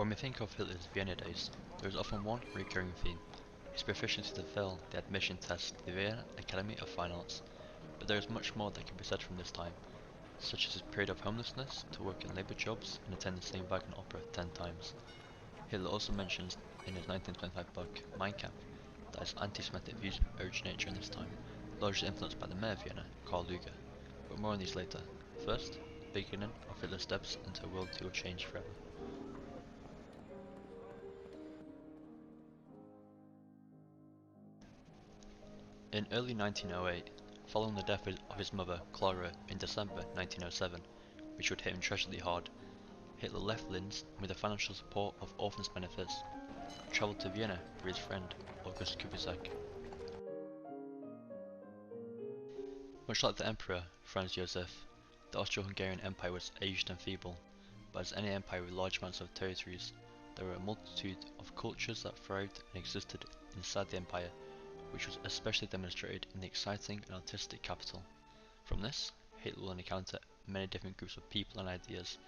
When we think of Hitler's Vienna days, there is often one recurring theme: his proficiency to fail the admission test to the Vienna Academy of Fine Arts. But there is much more that can be said from this time, such as his period of homelessness, to work in labour jobs and attend the same Wagner opera 10 times. Hitler also mentions in his 1925 book, Mein Kampf, that his anti-Semitic views originated during this time, largely influenced by the mayor of Vienna, Karl Lueger. But more on these later. First, the beginning of Hitler's steps into a world he will change forever. In early 1908, following the death of his mother, Clara, in December 1907, which would hit him tragically hard, Hitler left Linz and with the financial support of orphans' benefits, travelled to Vienna with his friend, August Kubizek. Much like the Emperor, Franz Joseph, the Austro-Hungarian Empire was aged and feeble, but as any empire with large amounts of territories, there were a multitude of cultures that thrived and existed inside the empire, which was especially demonstrated in the exciting and artistic capital. From this, Hitler will encounter many different groups of people and ideas,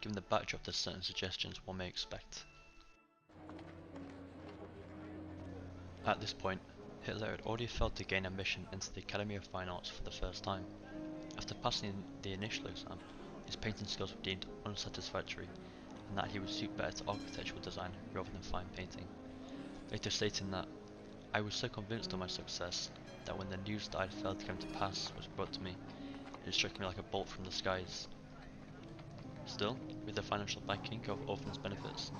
giving the backdrop to certain suggestions one may expect. At this point, Hitler had already failed to gain admission into the Academy of Fine Arts for the first time. After passing the initial exam, his painting skills were deemed unsatisfactory, and that he would suit better to architectural design rather than fine painting, later stating that, "I was so convinced of my success that when the news that I had failed to come to pass was brought to me, it struck me like a bolt from the skies." Still, with the financial backing of orphans' benefits,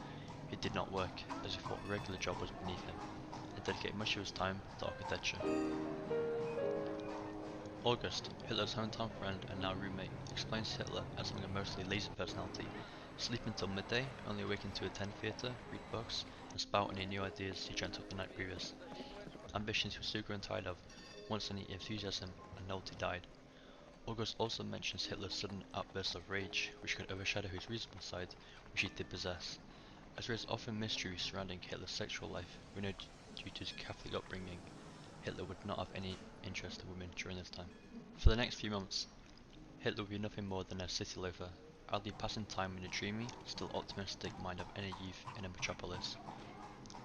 he did not work, as he thought a regular job was beneath him, and dedicated much of his time to architecture. August, Hitler's hometown friend and now roommate, explains Hitler as having a mostly lazy personality, sleeping until midday, only awaking to attend theatre, read books, and spout any new ideas he dreamt up the night previous. Ambitions he was so grown tired of, once any enthusiasm and novelty died. August also mentions Hitler's sudden outbursts of rage, which could overshadow his reasonable side, which he did possess. As there is often mystery surrounding Hitler's sexual life, we know due to his Catholic upbringing, Hitler would not have any interest in women during this time. For the next few months, Hitler would be nothing more than a city loafer, idly passing time in the dreamy, still optimistic mind of any youth in a metropolis.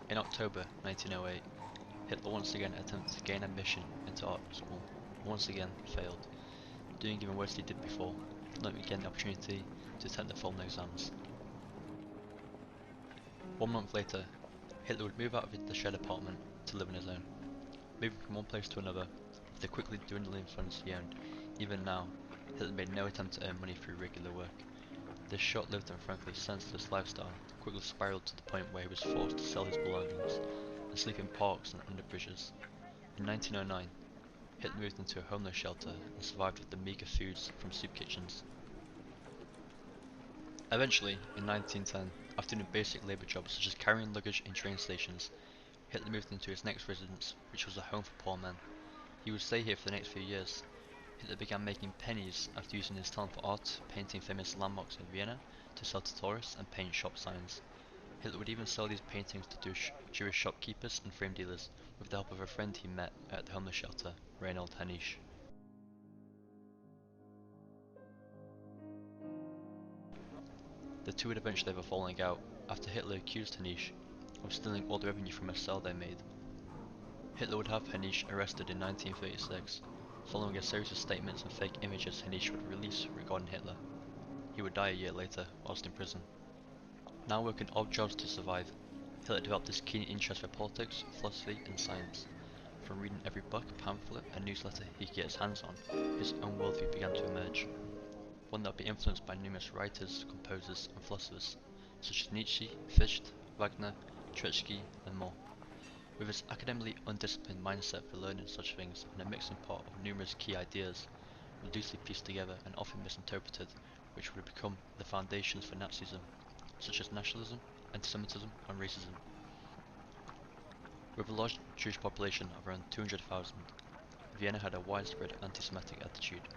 In October 1908, Hitler once again attempted to gain admission into art school, and once again failed, doing even worse than he did before, not even getting the opportunity to attempt the formal exams. 1 month later, Hitler would move out of the shared apartment to live on his own. Moving from one place to another, with the quickly dwindling funds he owned, even now, Hitler made no attempt to earn money through regular work. This short-lived and frankly senseless lifestyle quickly spiraled to the point where he was forced to sell his belongings and sleep in parks and under bridges. In 1909, Hitler moved into a homeless shelter and survived with the meagre foods from soup kitchens. Eventually, in 1910, after doing basic labour jobs such as carrying luggage in train stations, Hitler moved into his next residence, which was a home for poor men. He would stay here for the next few years. Hitler began making pennies after using his talent for art, painting famous landmarks in Vienna to sell to tourists and paint shop signs. Hitler would even sell these paintings to Jewish shopkeepers and frame dealers with the help of a friend he met at the homeless shelter, Reinhold Hanisch. The two would eventually have a falling out after Hitler accused Hanisch of stealing all the revenue from a sale they made. Hitler would have Hanisch arrested in 1936, following a series of statements and fake images Hanisch would release regarding Hitler. He would die a year later whilst in prison. Now working odd jobs to survive, Hitler developed this keen interest for politics, philosophy and science. From reading every book, pamphlet and newsletter he could get his hands on, his own worldview began to emerge. One that would be influenced by numerous writers, composers and philosophers, such as Nietzsche, Fichte, Wagner, Treitschke and more. With his academically undisciplined mindset for learning such things and a mixing pot of numerous key ideas, loosely pieced together and often misinterpreted, which would become the foundations for Nazism, such as nationalism, antisemitism and racism. With a large Jewish population of around 200,000, Vienna had a widespread anti-Semitic attitude,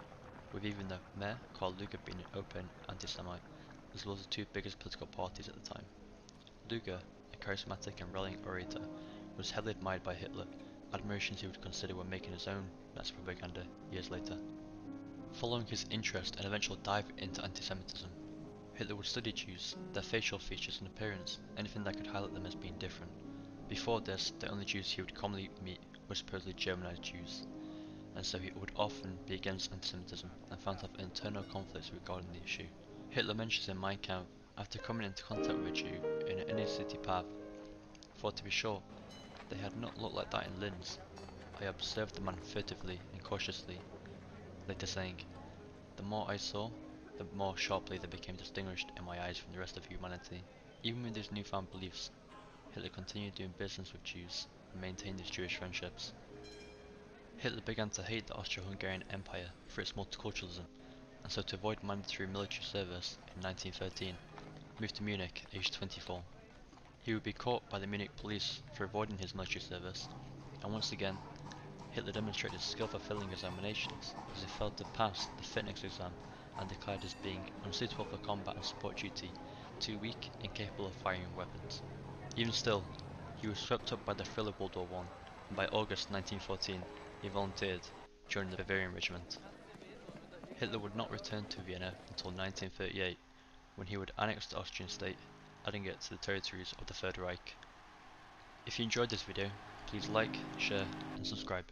with even the mayor, Karl Lueger, being an open anti-Semite, as well as the two biggest political parties at the time. Lueger, a charismatic and rallying orator, was heavily admired by Hitler, admirations he would consider when making his own Nazi propaganda years later. Following his interest and eventual dive into anti-Semitism, Hitler would study Jews, their facial features and appearance, anything that could highlight them as being different. Before this, the only Jews he would commonly meet were supposedly Germanized Jews, and so he would often be against antisemitism and found to have internal conflicts regarding the issue. Hitler mentions in Mein Kampf, after coming into contact with a Jew in an inner city pub, for to be sure, they had not looked like that in Linz. I observed the man furtively and cautiously, later saying, the more I saw, the more sharply they became distinguished in my eyes from the rest of humanity. Even with these newfound beliefs, Hitler continued doing business with Jews and maintained his Jewish friendships. Hitler began to hate the Austro-Hungarian Empire for its multiculturalism, and so to avoid mandatory military service in 1913, moved to Munich aged 24. He would be caught by the Munich police for avoiding his military service, and once again, Hitler demonstrated skill for failing examinations, as he failed to pass the fitness exam and declared as being unsuitable for combat and support duty, too weak, incapable of firing weapons. Even still, he was swept up by the thrill of World War I, and by August 1914 he volunteered, joining the Bavarian Regiment. Hitler would not return to Vienna until 1938, when he would annex the Austrian state, adding it to the territories of the Third Reich. If you enjoyed this video, please like, share and subscribe.